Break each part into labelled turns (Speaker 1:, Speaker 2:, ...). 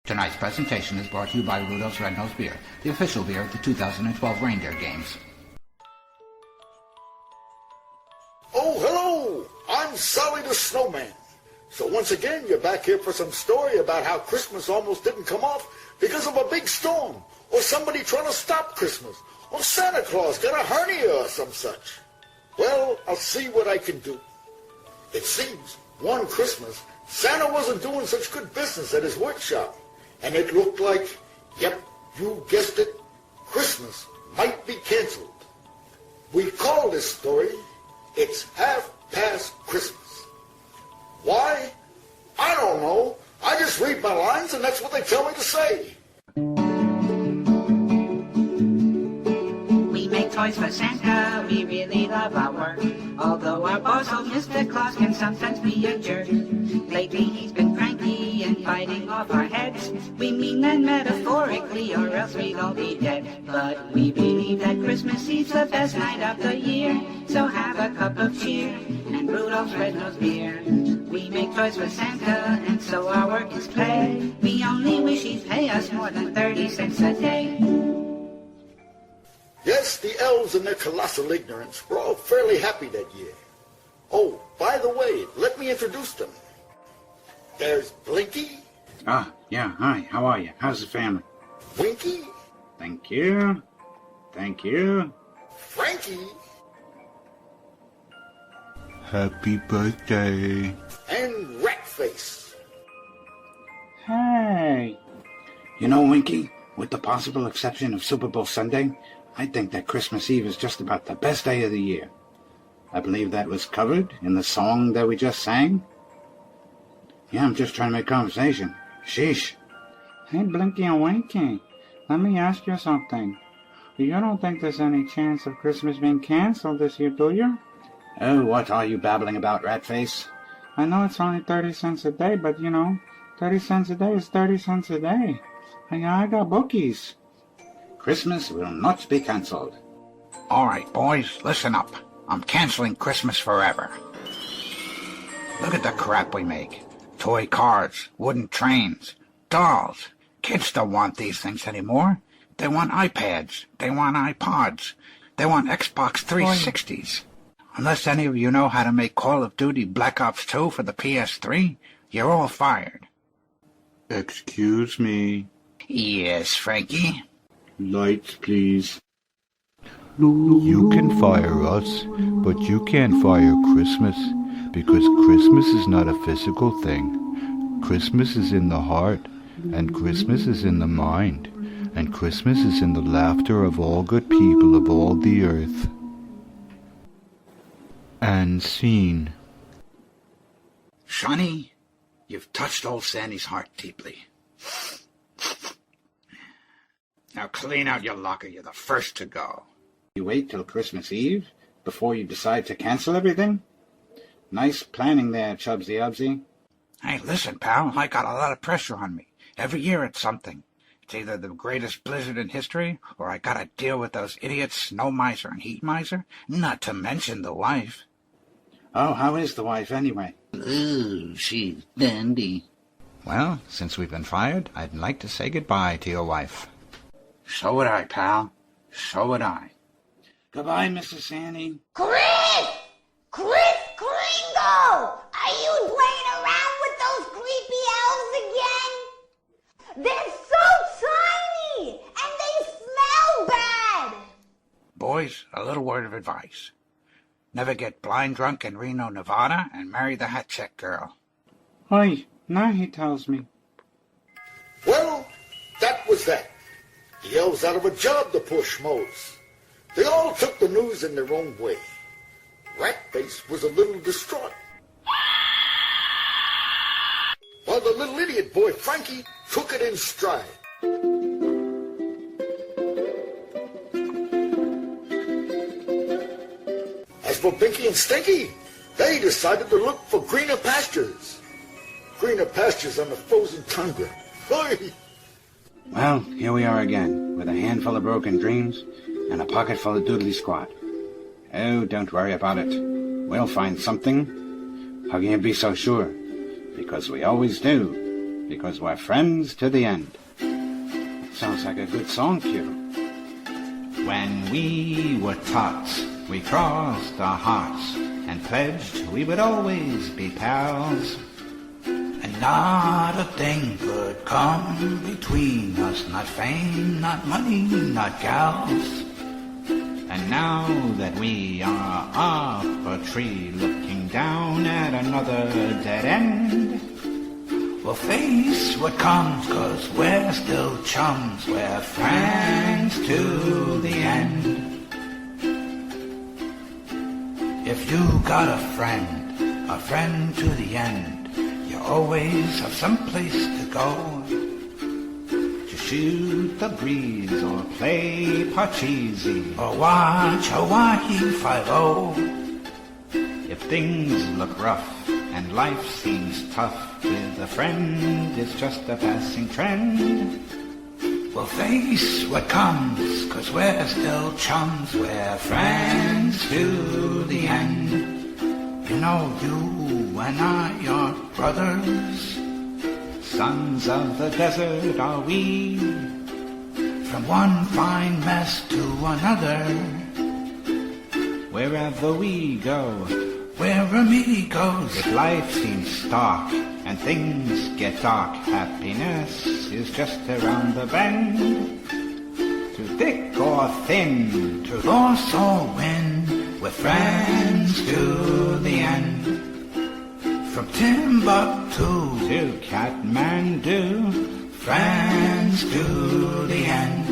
Speaker 1: Tonight's presentation is brought to you by Rudolph's Red-Nosed Beer, the official beer of the 2012 Reindeer Games.
Speaker 2: Oh, hello! I'm Sally the Snowman. So once again, you're back here for some story about how Christmas almost didn't come off because of a big storm, or somebody trying to stop Christmas, or Santa Claus got a hernia or some such. Well, I'll see what I can do. It seems one Christmas, Santa wasn't doing such good business at his workshop, and it looked like, yep, you guessed it, Christmas might be canceled. We call this story, It's Half Past Christmas. Why? I don't know. I just read my lines and that's what they tell me to say.
Speaker 3: We make toys for Santa, we really love our work. Although our boss, old Mr. Claus, can sometimes be a jerk. Lately he's been cranky and biting off our heads. We mean that metaphorically, or else we'd all be dead. But we believe that Christmas Eve's the best night of the year. So have a cup of cheer and Rudolph's Red-Nosed Beer. We make toys for Santa, and so our work is play. We only wish he'd pay us more than 30 cents a day.
Speaker 2: Yes, the elves in their colossal ignorance were all fairly happy that year. Oh, by the way, let me introduce them. There's Blinky.
Speaker 4: Yeah, hi, how are you? How's the family?
Speaker 2: Winky.
Speaker 4: Thank you. Thank you.
Speaker 2: Frankie.
Speaker 5: Happy birthday.
Speaker 2: And Ratface.
Speaker 4: Hey. You know, Winky, with the possible exception of Super Bowl Sunday, I think that Christmas Eve is just about the best day of the year. I believe that was covered in the song that we just sang. Yeah, I'm just trying to make conversation. Sheesh. Hey, Blinky and Winky, let me ask you something. You don't think there's any chance of Christmas being canceled this year, do you? Oh, what are you babbling about, Ratface? I know it's only 30 cents a day, but, 30 cents a day is 30 cents a day. I got bookies. Christmas will not be cancelled.
Speaker 1: All right, boys, listen up. I'm canceling Christmas forever. Look at the crap we make. Toy cars, wooden trains, dolls. Kids don't want these things anymore. They want iPads. They want iPods. They want Xbox 360s. Unless any of you know how to make Call of Duty Black Ops 2 for the PS3, you're all fired.
Speaker 5: Excuse me.
Speaker 1: Yes, Frankie?
Speaker 5: Lights, please. You can fire us, but you can't fire Christmas, because Christmas is not a physical thing. Christmas is in the heart, and Christmas is in the mind, and Christmas is in the laughter of all good people of all the earth. And scene.
Speaker 1: Sonny, you've touched old Sandy's heart deeply. Now clean out your locker. You're the first to go.
Speaker 4: You wait till Christmas Eve before you decide to cancel everything? Nice planning there, Chubsy-Ubsy.
Speaker 1: Hey, listen, pal, I got a lot of pressure on me. Every year it's something. It's either the greatest blizzard in history, or I gotta deal with those idiots Snow Miser and Heat Miser, not to mention the wife.
Speaker 4: Oh, how is the wife anyway?
Speaker 1: Ooh, she's dandy.
Speaker 6: Well, since we've been fired, I'd like to say goodbye to your wife.
Speaker 1: So would I, pal. So would I.
Speaker 4: Goodbye, Mrs. Sandy.
Speaker 7: Chris! Chris Kringle! Are you playing around with those creepy elves again? They're so tiny! And they smell bad!
Speaker 1: Boys, a little word of advice. Never get blind drunk in Reno, Nevada, and marry the hat check girl.
Speaker 4: Oi, now he tells me.
Speaker 2: Well, that was that. The elves out of a job, the poor schmoes. They all took the news in their own way. Ratface was a little distraught, while the little idiot boy Frankie took it in stride. As for Pinky and Stinky, they decided to look for greener pastures. Greener pastures on the frozen tundra. Hey!
Speaker 4: Well, here we are again, with a handful of broken dreams and a pocket full of doodly squat. Oh, don't worry about it. We'll find something. How can you be so sure? Because we always do. because we're friends to the end. Sounds like a good song, Q.
Speaker 6: When we were tots, we crossed our hearts and pledged we would always be pals. And not a thing could come between us, not fame, not money, not gals. And now that we are up a tree looking down at another dead end, we'll face what comes, 'cause we're still chums, we're friends to the end. If you got a friend to the end, you always have some place to go to shoot the breeze or play Parcheesi or watch Hawaii 5-0. If things look rough and life seems tough, with a friend it's just a passing trend. We'll face what comes, 'cause we're still chums, we're friends to the end. You know, you and I are brothers, sons of the desert are we. From one fine mess to another, wherever we go, we're amigos. If life seems stark and things get dark, happiness is just around the bend. Through thick or thin, through loss or win, we're friends to the end. From Timbuktu to Kathmandu, friends to the end.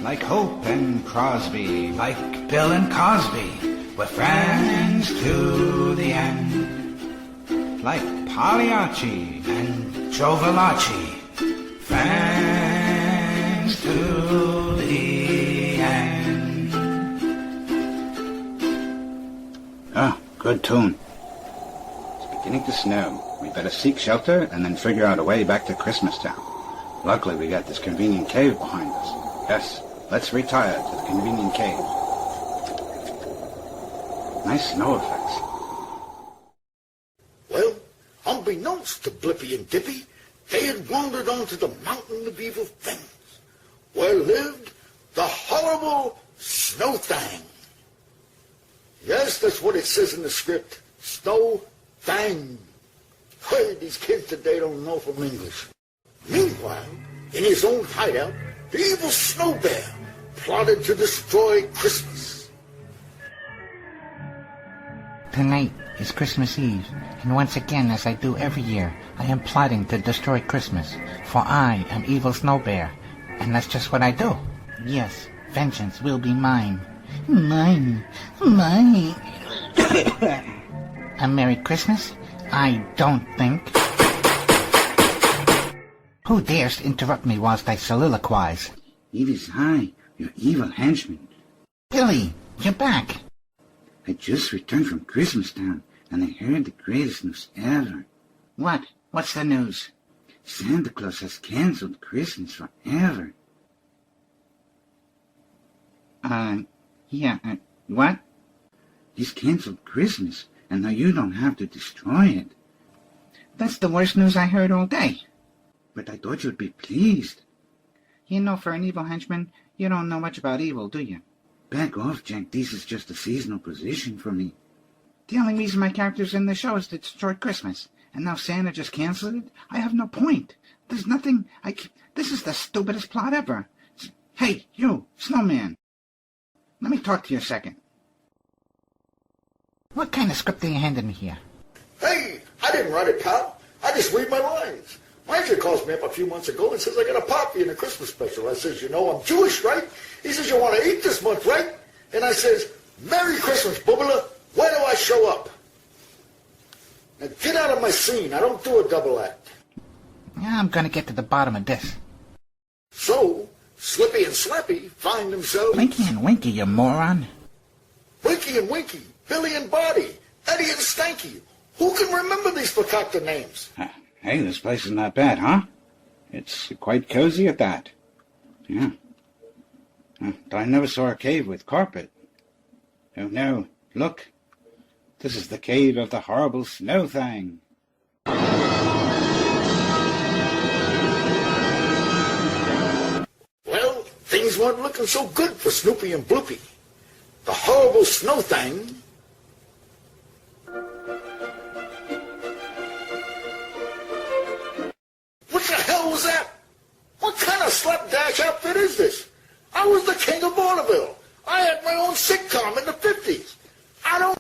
Speaker 6: Like Hope and Crosby, like Bill and Cosby, we're friends to the end. Like Pagliacci and Joe Valachi, friends to the end.
Speaker 4: Ah, good tune. It's beginning to snow. We better seek shelter and then figure out a way back to Christmas Town. Luckily, we got this convenient cave behind us. Yes, let's retire to the convenient cave. Nice snow effects.
Speaker 2: Well, unbeknownst to Blippy and Dippy, they had wandered onto the mountain of evil things, where lived the horrible Snow Thang. Yes, that's what it says in the script, Snow Thang. Hey, these kids today don't know from English. Meanwhile, in his own hideout, the evil Snow Bear plotted to destroy Christmas.
Speaker 8: Tonight is Christmas Eve, and once again, as I do every year, I am plotting to destroy Christmas, for I am Evil Snow Bear, and that's just what I do. Yes, vengeance will be mine. Mine. A Merry Christmas? I don't think. Who dares to interrupt me whilst I soliloquize?
Speaker 4: It is I, your evil henchman.
Speaker 8: Billy, you're back.
Speaker 4: I just returned from Christmas Town, and I heard the greatest news ever.
Speaker 8: What? What's the news?
Speaker 4: Santa Claus has canceled Christmas forever.
Speaker 8: What?
Speaker 4: He's canceled Christmas, and now you don't have to destroy it.
Speaker 8: That's the worst news I heard all day.
Speaker 4: But I thought you'd be pleased.
Speaker 8: You know, for an evil henchman, you don't know much about evil, do you?
Speaker 4: Back off, Jack. This is just a seasonal position for me.
Speaker 8: The only reason my character's in the show is to destroy Christmas, and now Santa just canceled it? I have no point. There's nothing This is the stupidest plot ever. Hey, you, Snowman. Let me talk to you a second. What kind of script are you handing me here?
Speaker 2: Hey, I didn't write it, pal. I just read my lines. Manager calls me up a few months ago and says I got a poppy in a Christmas special. I says, you know, I'm Jewish, right? He says, you want to eat this month, right? And I says, Merry Christmas, Boobala. Why do I show up? Now get out of my scene. I don't do a double act.
Speaker 8: Yeah, I'm gonna get to the bottom of this.
Speaker 2: So, Slippy and Slappy find themselves...
Speaker 8: Blinky and Winky, you moron.
Speaker 2: Winky and Winky, Billy and Body, Eddie and Stanky. Who can remember these fakakta names?
Speaker 4: Hey, this place is not bad, huh? It's quite cozy at that. Yeah. But I never saw a cave with carpet. Oh, no. Look. This is the cave of the horrible Snow Thang.
Speaker 2: things weren't looking so good for Snoopy and Bloopy. The horrible snow thing. What the hell was that? What kind of slapdash outfit is this? I was the king of vaudeville. I had my own sitcom in the 50s. I don't...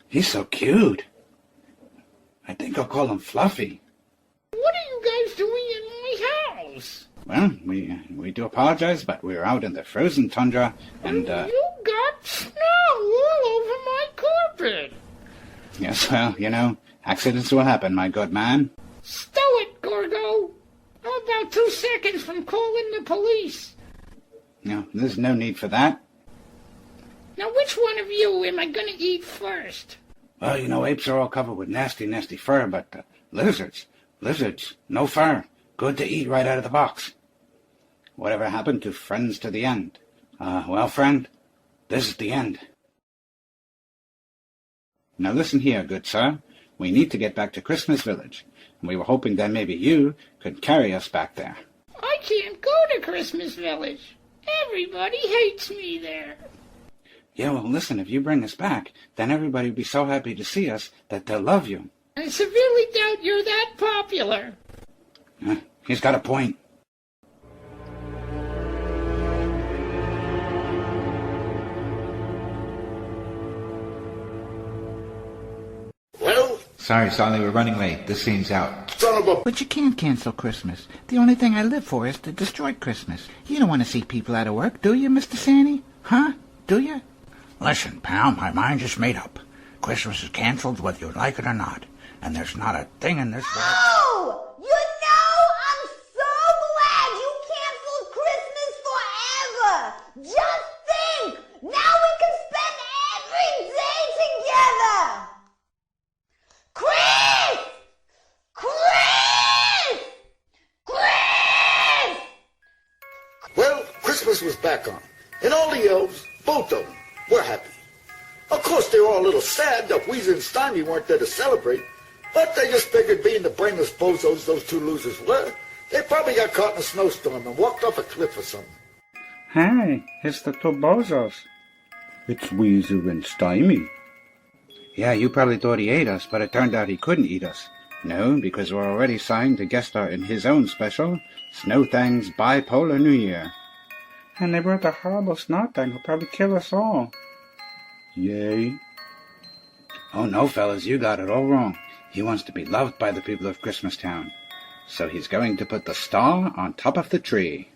Speaker 4: He's so cute. I think I'll call him Fluffy.
Speaker 9: What are you guys doing in my house?
Speaker 4: Well, we do apologize, but we're out in the frozen tundra, and,
Speaker 9: You got snow all over my carpet.
Speaker 4: Yes, well, you know, accidents will happen, my good man.
Speaker 9: Stow it, Gorgo. I'm about 2 seconds from calling the police.
Speaker 4: No, there's no need for that.
Speaker 9: Now, which one of you am I gonna eat first?
Speaker 4: Well, you know, apes are all covered with nasty, nasty fur, but lizards, no fur. Good to eat right out of the box. Whatever happened to friends to the end? Well, friend, this is the end. Now listen here, good sir. We need to get back to Christmas Village, and we were hoping that maybe you could carry us back there.
Speaker 9: I can't go to Christmas Village. Everybody hates me there.
Speaker 4: Yeah, well, listen, if you bring us back, then everybody will be so happy to see us that they'll love you.
Speaker 9: I severely doubt you're that popular.
Speaker 4: He's got a point.
Speaker 2: Well,
Speaker 6: Sorry, Solly, we're running late. This scene's out.
Speaker 2: son of a...
Speaker 8: But you can't cancel Christmas. The only thing I live for is to destroy Christmas. You don't want to see people out of work, do you, Mr. Sandy? Huh? Do you?
Speaker 1: Listen, pal, my mind is made up. Christmas is canceled whether you like it or not. And there's not a thing in this world...
Speaker 7: Oh! You know, I'm so glad you canceled Christmas forever! Just think! Now we can spend every day together! Chris! Chris! Chris!
Speaker 2: Well, Christmas was back on. And all the elves, both of them, were happy. Of course, they were all a little sad that Weezer and Stymie weren't there to celebrate, but they just figured being the brainless bozos those two losers were, they probably got caught in a snowstorm and walked off a cliff or something.
Speaker 4: Hey, it's the two bozos. It's Weezer and Stymie. Yeah, you probably thought he ate us, but it turned out he couldn't eat us. No, because we're already signed to guest star in his own special, Snow Thang's Bipolar New Year. And they brought the horrible Snow Thang who'll probably kill us all. Yay. Oh no, fellas, you got it all wrong. He wants to be loved by the people of Christmastown. So he's going to put the star on top of the tree.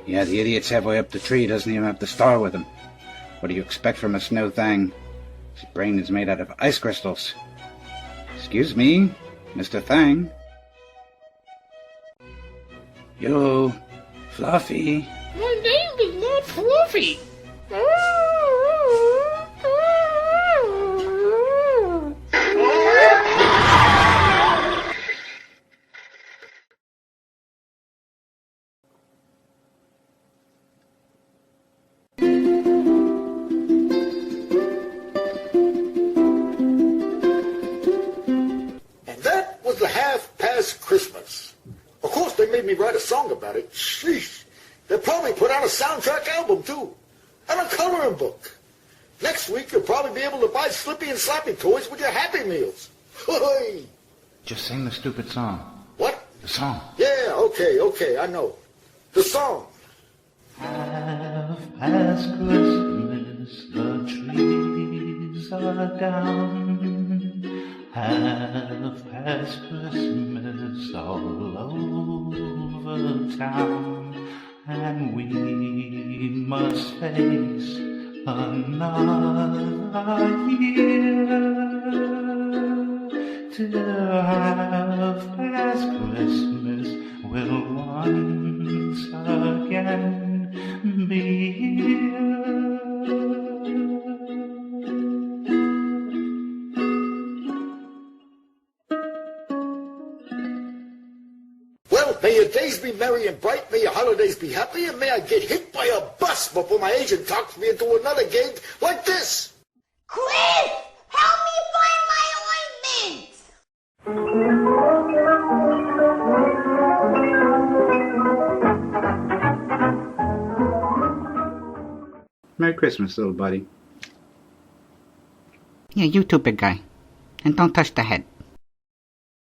Speaker 4: Yeah, the idiot's halfway up the tree, doesn't even have the star with him. What do you expect from a Snow Thang? His brain is made out of ice crystals. Excuse me, Mr. Thang. Yo, Fluffy.
Speaker 9: My name is not Fluffy.
Speaker 2: And that was the half-past Christmas. Of course, they made me write a song about it. Sheesh. They'll probably put out a soundtrack album, too. And a coloring book. Next week, you'll probably be able to buy Slippy and Slappy toys with your Happy Meals. Hooray!
Speaker 6: Just sing the stupid song.
Speaker 2: What?
Speaker 6: The song.
Speaker 2: Yeah, okay, I know. The song.
Speaker 10: Half past Christmas, the trees are down. Half past Christmas, all over town. And we must face another year till half past Christmas will once again be here.
Speaker 2: Well, may your days days be merry and bright, may your holidays be happy, and may I get hit by a bus before my agent talks me into another gig like this.
Speaker 7: Chris, help me find my ointment!
Speaker 4: Merry Christmas, little buddy.
Speaker 8: Yeah, you too, big guy. And don't touch the head.